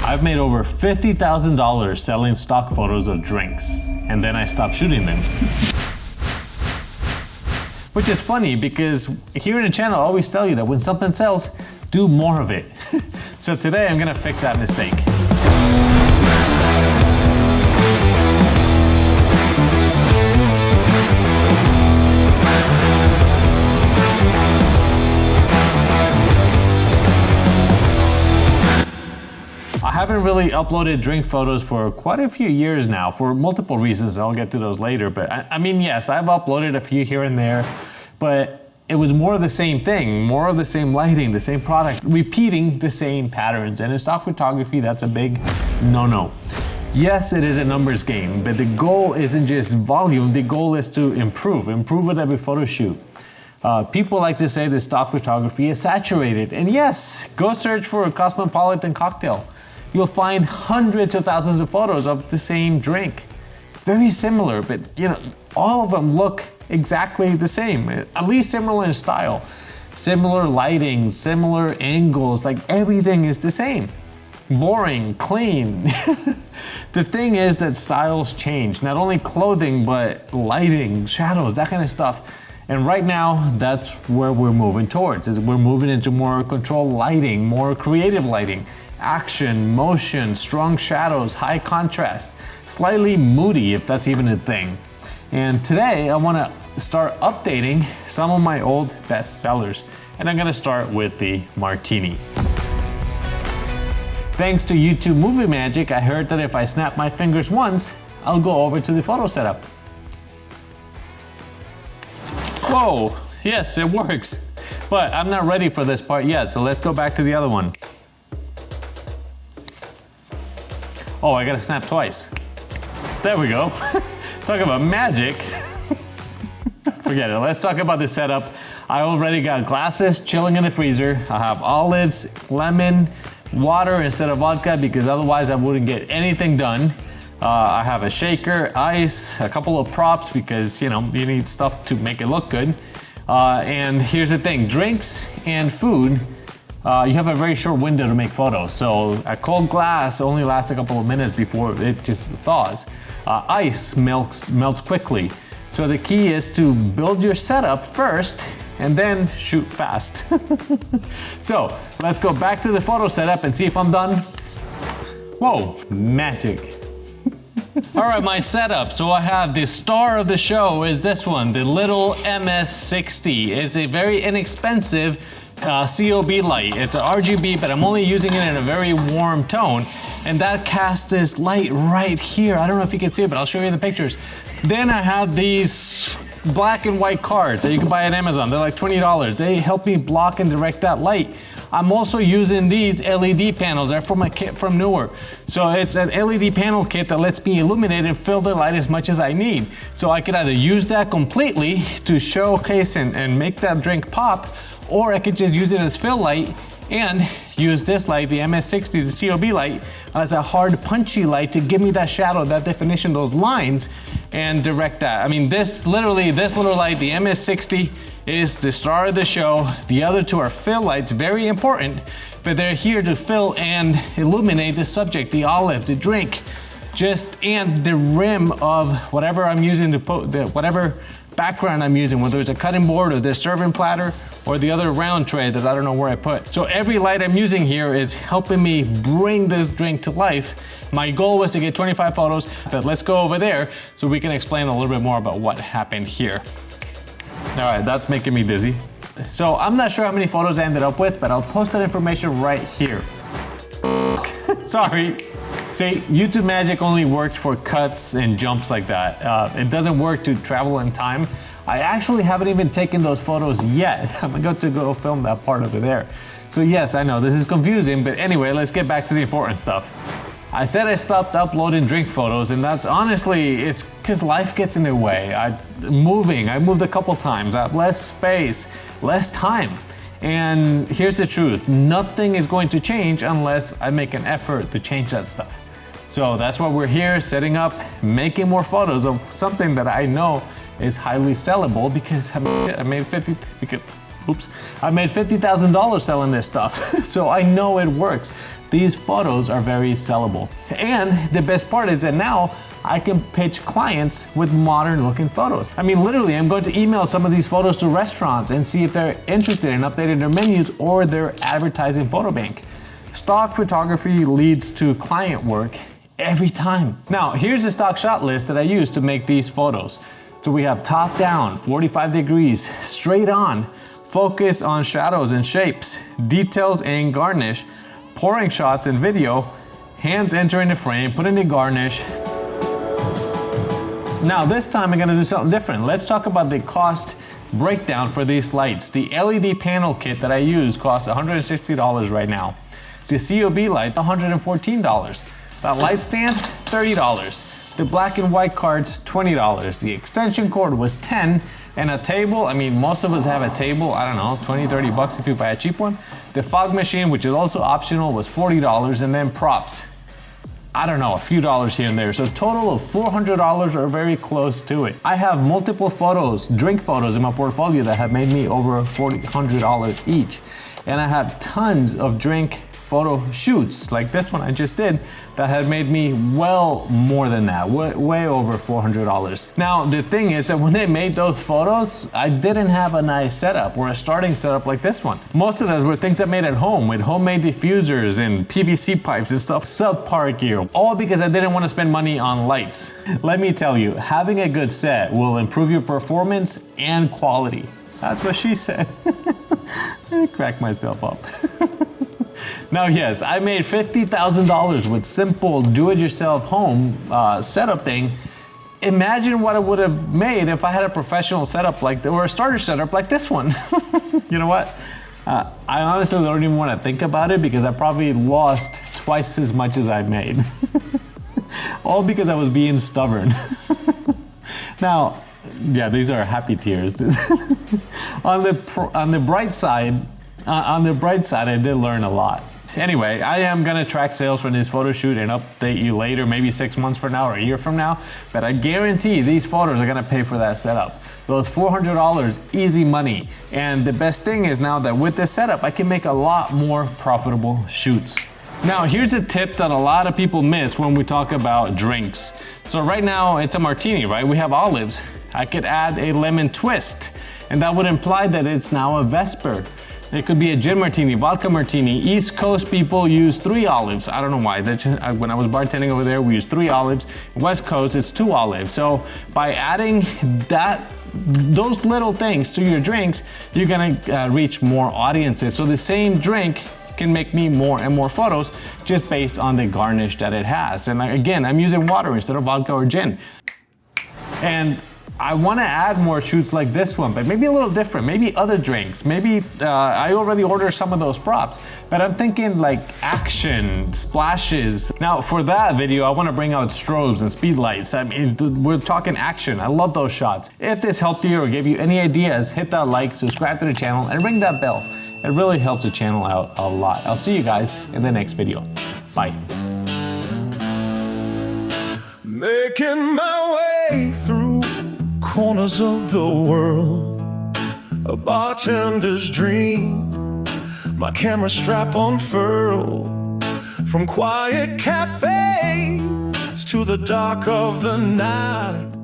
I've made over $50,000 selling stock photos of drinks, and then I stopped shooting them. Which is funny because here in the channel I always tell you that when something sells, do more of it. So today I'm gonna fix that mistake. I haven't really uploaded drink photos for quite a few years now for multiple reasons. I'll get to those later, but I mean, yes, I've uploaded a few here and there, but it was more of the same thing, more of the same lighting, the same product, repeating the same patterns. And in stock photography, that's a big no-no. Yes, it is a numbers game, but the goal isn't just volume, the goal is to improve with every photo shoot. People like to say that stock photography is saturated, and yes, go search for a cosmopolitan cocktail. You'll find hundreds of thousands of photos of the same drink. Very similar, but you know, all of them look exactly the same, at least similar in style. Similar lighting, similar angles, like everything is the same. Boring, clean. The thing is that styles change, not only clothing, but lighting, shadows, that kind of stuff. And right now, that's where we're moving towards, is we're moving into more controlled lighting, more creative lighting. Action, motion, strong shadows, high contrast, slightly moody if that's even a thing. And today I want to start updating some of my old best sellers. And I'm going to start with the Martini. Thanks to YouTube Movie Magic, I heard that if I snap my fingers once, I'll go over to the photo setup. Whoa, yes, it works. But I'm not ready for this part yet, so let's go back to the other one. Oh, I gotta snap twice. There we go. Talk about magic. Forget it, let's talk about the setup. I already got glasses chilling in the freezer. I have olives, lemon, water instead of vodka because otherwise I wouldn't get anything done. I have a shaker, ice, a couple of props because you know, you need stuff to make it look good. And here's the thing, drinks and food, you have a very short window to make photos. So a cold glass only lasts a couple of minutes before it just thaws. Ice melts quickly. So the key is to build your setup first and then shoot fast. So let's go back to the photo setup and see if I'm done. Whoa, magic. All right, my setup. So I have the star of the show is this one, the little MS60. It's a very inexpensive COB light. It's an RGB, but I'm only using it in a very warm tone. And that casts this light right here. I don't know if you can see it, but I'll show you the pictures. Then I have these black and white cards that you can buy at Amazon. They're like $20. They help me block and direct that light. I'm also using these LED panels. They're from a kit from Newer. So it's an LED panel kit that lets me illuminate and fill the light as much as I need. So I could either use that completely to showcase and make that drink pop, or I could just use it as fill light and use this light, the MS60, the COB light, as a hard punchy light to give me that shadow, that definition, those lines, and direct that. I mean, this little light, the MS60, is the star of the show. The other two are fill lights, very important, but they're here to fill and illuminate the subject, the olive, the drink, and the rim of whatever I'm using to put, whatever background I'm using, whether it's a cutting board or the serving platter or the other round tray that I don't know where I put. So every light I'm using here is helping me bring this drink to life. My goal was to get 25 photos, but let's go over there so we can explain a little bit more about what happened here. All right, that's making me dizzy. So I'm not sure how many photos I ended up with, but I'll post that information right here. Sorry. See, YouTube Magic only works for cuts and jumps like that. It doesn't work to travel in time. I actually haven't even taken those photos yet. I'm going to go film that part over there. So yes, I know this is confusing, but anyway, let's get back to the important stuff. I said I stopped uploading drink photos, and that's honestly, it's because life gets in the way. I moved a couple times. I have less space, less time. And here's the truth, nothing is going to change unless I make an effort to change that stuff. So that's why we're here, setting up, making more photos of something that I know is highly sellable because I made 50, because oops, I made $50,000 selling this stuff. So I know it works. These photos are very sellable. And the best part is that now I can pitch clients with modern looking photos. I mean, literally, I'm going to email some of these photos to restaurants and see if they're interested in updating their menus or their advertising photo bank. Stock photography leads to client work every time. Now, here's the stock shot list that I use to make these photos. So we have top down, 45 degrees, straight on, focus on shadows and shapes, details and garnish, pouring shots and video, hands entering the frame, put in the garnish. Now this time I'm gonna do something different. Let's talk about the cost breakdown for these lights. The LED panel kit that I use costs $160 right now. The COB light, $114. That light stand, $30. The black and white cards, $20. The extension cord was $10. And a table, I mean, most of us have a table, I don't know, 20, 30 bucks if you buy a cheap one. The fog machine, which is also optional, was $40. And then props, I don't know, a few dollars here and there. So a total of $400 or very close to it. I have multiple photos, drink photos in my portfolio that have made me over $400 each. And I have tons of drink photo shoots like this one I just did that had made me well more than that, way over $400. Now the thing is that when they made those photos, I didn't have a nice setup or a starting setup like this one. Most of those were things I made at home with homemade diffusers and PVC pipes and stuff, subpar gear, all because I didn't want to spend money on lights. Let me tell you, having a good set will improve your performance and quality. That's what she said. I cracked myself up. Now, yes, I made $50,000 with simple do-it-yourself home setup thing. Imagine what I would have made if I had a professional setup or a starter setup like this one. You know what? I honestly don't even want to think about it because I probably lost twice as much as I made. All because I was being stubborn. Now, yeah, these are happy tears. On the bright side, I did learn a lot. Anyway, I am gonna track sales from this photo shoot and update you later, maybe 6 months from now or a year from now, but I guarantee these photos are gonna pay for that setup. Those $400, easy money. And the best thing is now that with this setup, I can make a lot more profitable shoots. Now, here's a tip that a lot of people miss when we talk about drinks. So right now, it's a martini, right? We have olives. I could add a lemon twist, and that would imply that it's now a Vesper. It could be a gin martini, vodka martini. East Coast people use 3 olives. I don't know why. When I was bartending over there, we used 3 olives. West Coast, it's 2 olives. So by adding those little things to your drinks, you're gonna reach more audiences. So the same drink can make me more and more photos just based on the garnish that it has. And again, I'm using water instead of vodka or gin. And I want to add more shoots like this one, but maybe a little different, maybe other drinks. Maybe I already ordered some of those props, but I'm thinking like action, splashes. Now for that video, I want to bring out strobes and speed lights. I mean, we're talking action. I love those shots. If this helped you or gave you any ideas, hit that like, subscribe to the channel, and ring that bell. It really helps the channel out a lot. I'll see you guys in the next video. Bye. Making my way through corners of the world, a bartender's dream, my camera strap unfurled, from quiet cafes to the dark of the night.